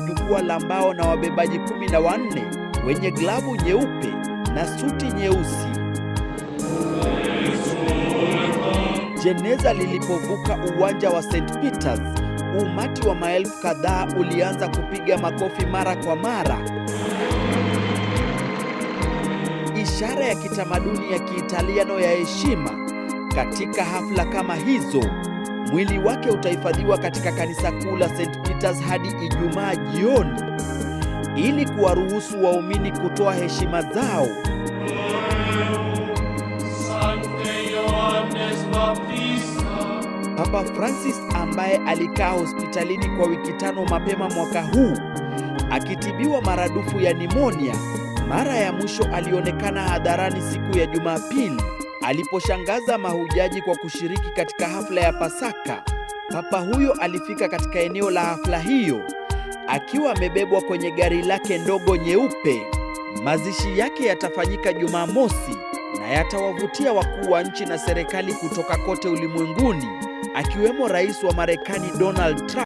jukwaa la mbao na wabebaji 14 wenye glavu nyeupe na suti nyeusi. Jeneza lilipovuka uwanja wa St. Peters, umati wa maelfu kadhaa ulianza kupiga makofi mara kwa mara. Ishara ya kitamaduni ya Kiitaliano ya heshima. Katika hafla kama hizo, mwili wake utahifadhiwa katika kanisa kuu la St. Peters hadi Ijumaa jioni ili kuwaruhusu waumini kutoa heshima zao. Papa Francis, ambaye alikaa hospitalini kwa wiki 5 mapema mwaka huu akitibiwa maradufu ya nimonia, mara ya mwisho alionekana hadharani siku ya Jumapili aliposhangaza mahujaji kwa kushiriki katika hafla ya Pasaka. Papa huyo alifika katika eneo la hafla hiyo akiwa amebebwa kwenye gari lake ndogo nyeupe. Mazishi yake yatafanyika Jumamosi na yatawavutia wakuu wa nchi na serikali kutoka kote ulimwenguni, akiwemo Rais wa Marekani Donald Trump.